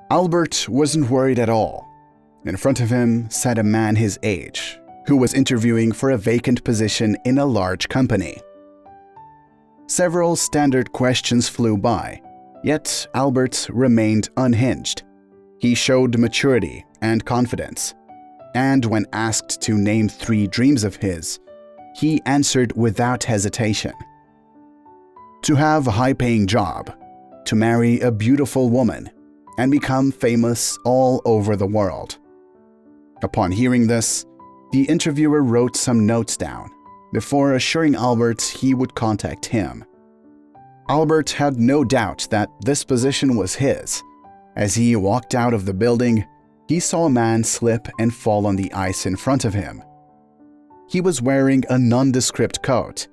Albert wasn't worried at all. In front of him sat a man his age, who was interviewing for a vacant position in a large company. Several standard questions flew by, yet Albert remained unhinged. He showed maturity and confidence, and when asked to name 3 dreams of his, he answered without hesitation. To have a high-paying job, to marry a beautiful woman, and become famous all over the world. Upon hearing this, the interviewer wrote some notes down before assuring Albert he would contact him. Albert had no doubt that this position was his. As he walked out of the building, he saw a man slip and fall on the ice in front of him. He was wearing a nondescript coat.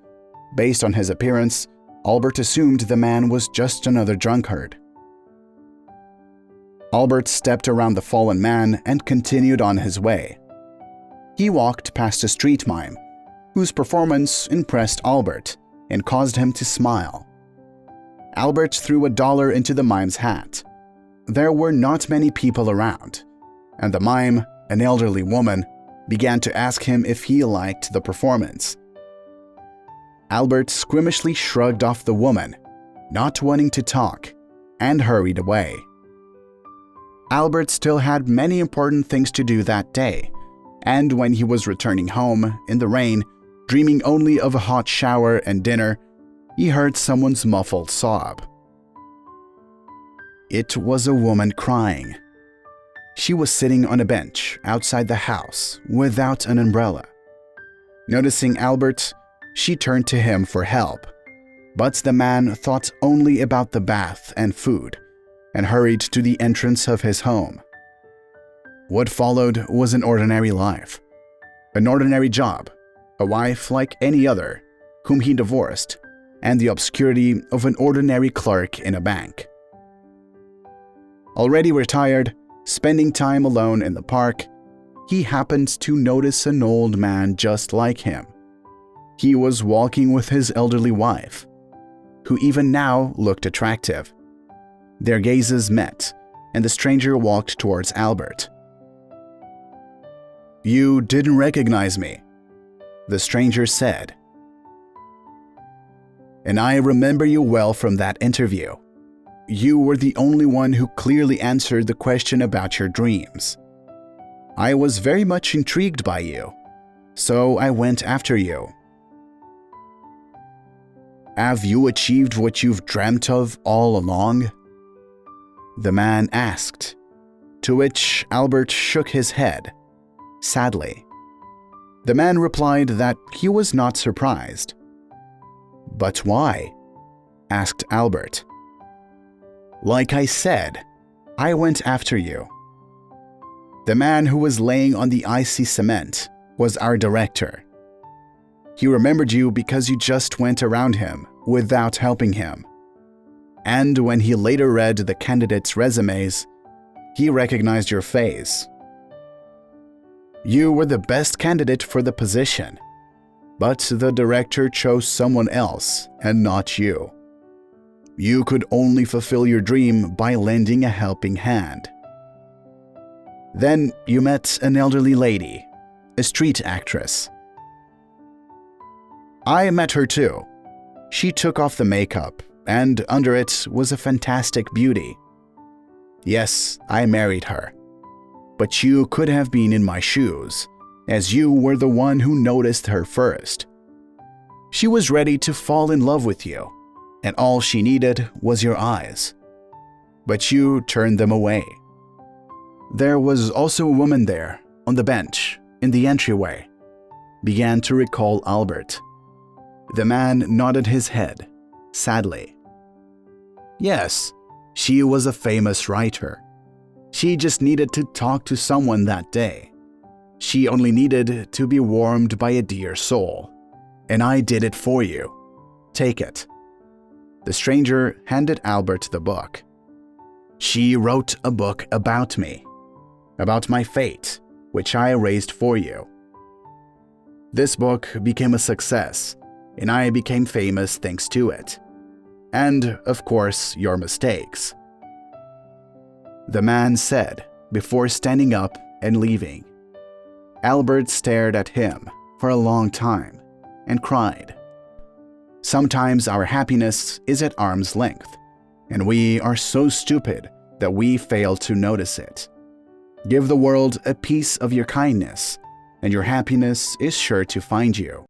Based on his appearance, Albert assumed the man was just another drunkard. Albert stepped around the fallen man and continued on his way. He walked past a street mime, whose performance impressed Albert and caused him to smile. Albert threw $1 into the mime's hat. There were not many people around, and the mime, an elderly woman, began to ask him if he liked the performance. Albert squeamishly shrugged off the woman, not wanting to talk, and hurried away. Albert still had many important things to do that day, and when he was returning home in the rain, dreaming only of a hot shower and dinner, he heard someone's muffled sob. It was a woman crying. She was sitting on a bench outside the house without an umbrella. Noticing Albert, she turned to him for help, but the man thought only about the bath and food and hurried to the entrance of his home. What followed was an ordinary life, an ordinary job, a wife like any other, whom he divorced, and the obscurity of an ordinary clerk in a bank. Already retired, spending time alone in the park, he happened to notice an old man just like him. He was walking with his elderly wife, who even now looked attractive. Their gazes met, and the stranger walked towards Albert. "You didn't recognize me," the stranger said. "And I remember you well from that interview. You were the only one who clearly answered the question about your dreams. I was very much intrigued by you, so I went after you." "Have you achieved what you've dreamt of all along?" the man asked, to which Albert shook his head, sadly. The man replied that he was not surprised. "But why?" asked Albert. "Like I said, I went after you. The man who was laying on the icy cement was our director. He remembered you because you just went around him without helping him. And when he later read the candidates' resumes, he recognized your face. You were the best candidate for the position, but the director chose someone else and not you. You could only fulfill your dream by lending a helping hand. Then you met an elderly lady, a street actress. I met her too. She took off the makeup, and under it was a fantastic beauty. Yes, I married her. But you could have been in my shoes, as you were the one who noticed her first. She was ready to fall in love with you, and all she needed was your eyes. But you turned them away. There was also a woman there, on the bench, in the entryway," began to recall Albert. The man nodded his head, sadly. "Yes, she was a famous writer. She just needed to talk to someone that day. She only needed to be warmed by a dear soul. And I did it for you. Take it." The stranger handed Albert the book. "She wrote a book about me, about my fate, which I erased for you. This book became a success, and I became famous thanks to it. And, of course, your mistakes." the man said before standing up and leaving. Albert stared at him for a long time and cried. Sometimes our happiness is at arm's length, and we are so stupid that we fail to notice it. Give the world a piece of your kindness, and your happiness is sure to find you.